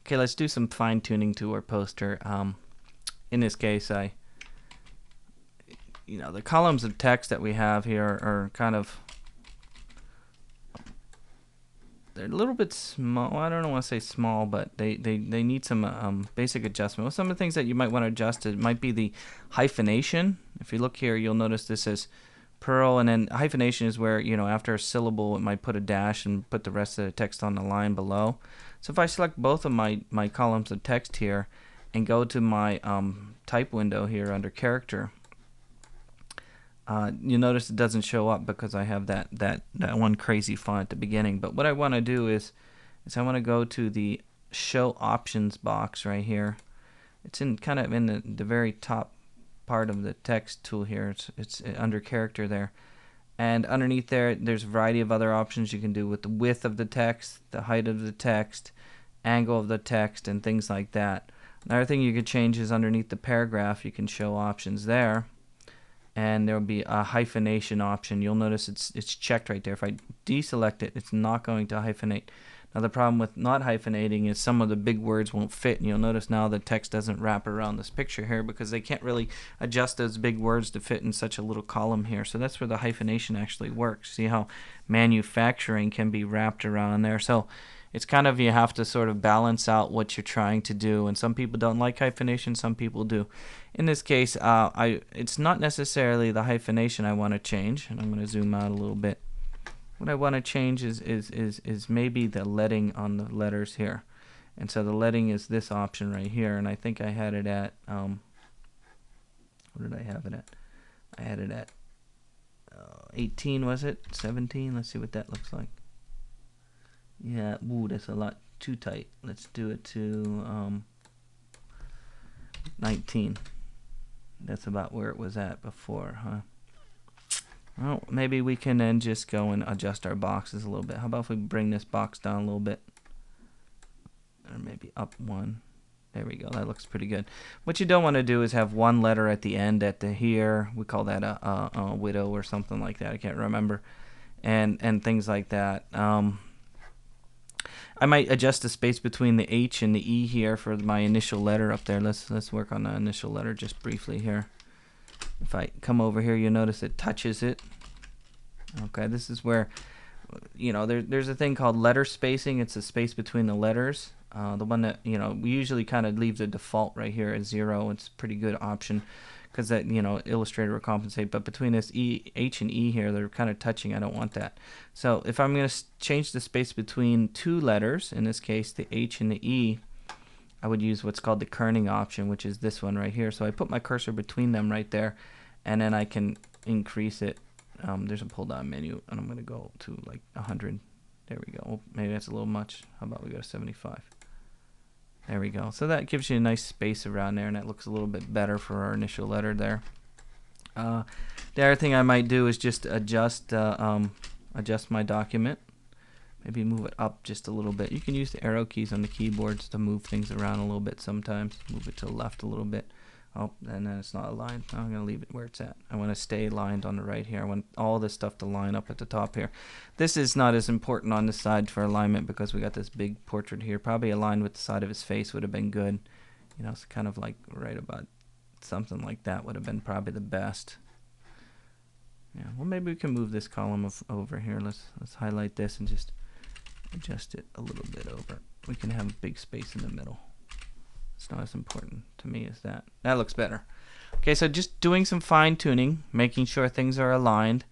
Okay, let's do some fine tuning to our poster. In this case, the columns of text that we have here are kind of, they're a little bit small. I don't want to say small, but they need some basic adjustment. Well, some of the things that you might want to adjust, it might be the hyphenation. If you look here, you'll notice this is Perl, and then hyphenation is where, after a syllable, it might put a dash and put the rest of the text on the line below. So if I select both of my columns of text here and go to my type window here under character, you'll notice it doesn't show up because I have that one crazy font at the beginning. But what I want to do is I want to go to the show options box right here. It's kind of in the very top part of the text tool here. It's under character there, and underneath there's a variety of other options you can do with the width of the text, the height of the text, angle of the text, and things like that. Another thing you could change is underneath the paragraph, you can show options there, and there will be a hyphenation option. You'll notice it's checked right there. If I deselect it, it's not going to hyphenate. Now the problem with not hyphenating is some of the big words won't fit, and you'll notice now the text doesn't wrap around this picture here because they can't really adjust those big words to fit in such a little column here. So that's where the hyphenation actually works. See how manufacturing can be wrapped around there. So it's kind of, you have to sort of balance out what you're trying to do, and some people don't like hyphenation, some people do. In this case, it's not necessarily the hyphenation I want to change, and I'm going to zoom out a little bit. What I want to change is maybe the leading on the letters here. And so the leading is this option right here, and I think I had it at, what did I have it at? I had it at 18, was it? 17? Let's see what that looks like. Yeah, ooh, that's a lot too tight. Let's do it to 19. That's about where it was at before, huh? Well, maybe we can then just go and adjust our boxes a little bit. How about if we bring this box down a little bit? Or maybe up one. There we go. That looks pretty good. What you don't want to do is have one letter at the end at the here. We call that a widow or something like that. I can't remember. And things like that. I might adjust the space between the H and the E here for my initial letter up there. Let's work on the initial letter just briefly here. If I come over here, you'll notice it touches it. Okay, this is where, there's a thing called letter spacing. It's the space between the letters. The one that, we usually kind of leave the default right here at 0. It's a pretty good option because that, Illustrator will compensate. But between this H and E here, they're kind of touching. I don't want that. So if I'm going to change the space between two letters, in this case the H and the E, I would use what's called the kerning option, which is this one right here. So I put my cursor between them right there, and then I can increase it. There's a pull down menu, and I'm going to go to like 100. There we go. Oh, maybe that's a little much. How about we go to 75? There we go. So that gives you a nice space around there, and that looks a little bit better for our initial letter there. The other thing I might do is just adjust my document. Maybe move it up just a little bit. You can use the arrow keys on the keyboards to move things around a little bit sometimes. Move it to the left a little bit. Oh, and then it's not aligned. I'm going to leave it where it's at. I want to stay aligned on the right here. I want all this stuff to line up at the top here. This is not as important on this side for alignment because we got this big portrait here. Probably aligned with the side of his face would have been good. It's kind of like right about something like that would have been probably the best. Yeah, well, maybe we can move this column over here. Let's highlight this and just adjust it a little bit over. We can have a big space in the middle. It's not as important to me as that. That looks better. Okay, so just doing some fine tuning, making sure things are aligned.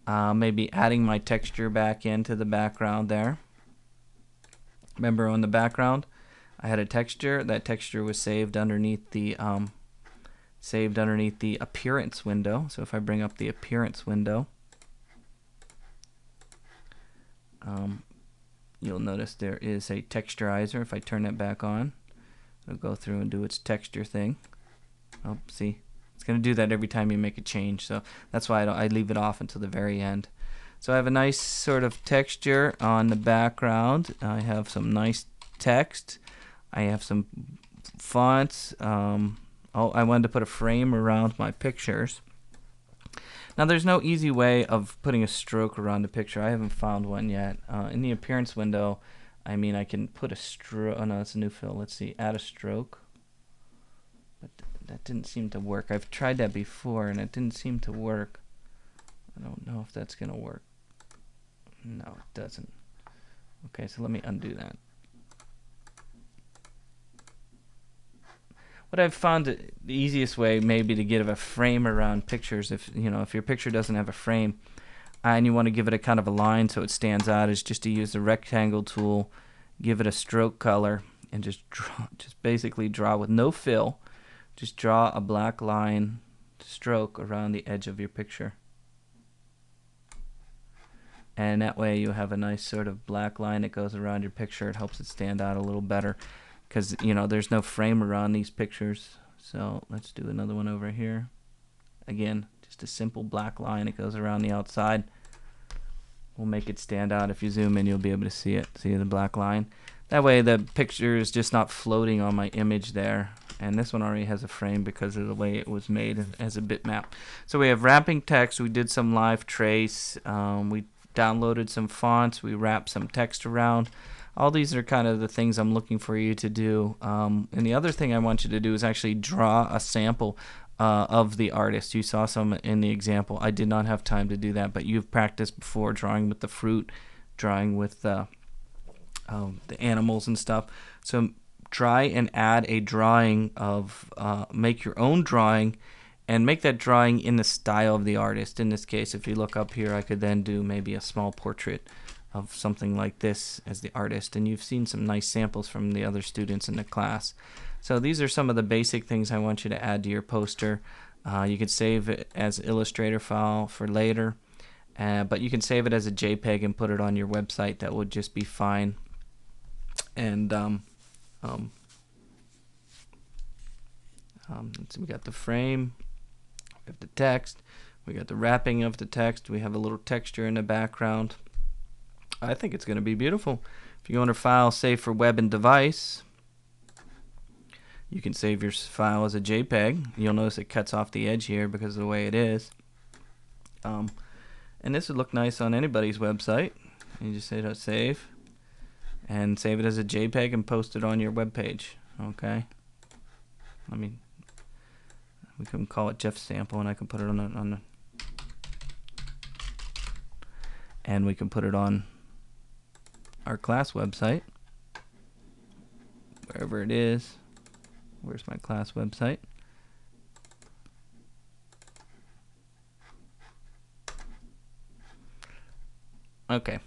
Maybe adding my texture back into the background there. Remember on the background, I had a texture. That texture was saved underneath the appearance window. So if I bring up the appearance window, you'll notice there is a texturizer. If I turn that back on, it'll go through and do its texture thing. Oh, see, it's going to do that every time you make a change. So that's why I leave it off until the very end. So I have a nice sort of texture on the background. I have some nice text. I have some fonts. I wanted to put a frame around my pictures. Now there's no easy way of putting a stroke around a picture. I haven't found one yet. In the appearance window, I mean, I can put a stroke. Oh no, it's a new fill. Let's see, add a stroke. But that didn't seem to work. I've tried that before and it didn't seem to work. I don't know if that's gonna work. No, it doesn't. Okay, so let me undo that. What I've found the easiest way maybe to give a frame around pictures, if your picture doesn't have a frame and you want to give it a kind of a line so it stands out, is just to use the rectangle tool, give it a stroke color, and just basically draw with no fill. Just draw a black line stroke around the edge of your picture. And that way you have a nice sort of black line that goes around your picture. It helps it stand out a little better because there's no frame around these pictures. So let's do another one over here. Again, just a simple black line that goes around the outside. We'll make it stand out. If you zoom in, you'll be able to see it. See the black line? That way the picture is just not floating on my image there. And this one already has a frame because of the way it was made as a bitmap. So we have wrapping text. We did some live trace. We downloaded some fonts. We wrapped some text around. All these are kind of the things I'm looking for you to do. And the other thing I want you to do is actually draw a sample of the artist. You saw some in the example. I did not have time to do that, but you've practiced before drawing with the fruit, drawing with the animals and stuff. So try and add a drawing of, make your own drawing and make that drawing in the style of the artist. In this case, if you look up here, I could then do maybe a small portrait of something like this as the artist. And you've seen some nice samples from the other students in the class. So these are some of the basic things I want you to add to your poster. You could save it as an Illustrator file for later, but you can save it as a JPEG and put it on your website. That would just be fine. And we got the frame, we have the text, we got the wrapping of the text, we have a little texture in the background. I think it's going to be beautiful. If you go under File, Save for Web and Device, you can save your file as a JPEG. You'll notice it cuts off the edge here because of the way it is. And this would look nice on anybody's website. You just say save and save it as a JPEG and post it on your web page. Okay. We can call it Jeff's sample, and I can put it and we can put it on our class website, wherever it is. Where's my class website? Okay,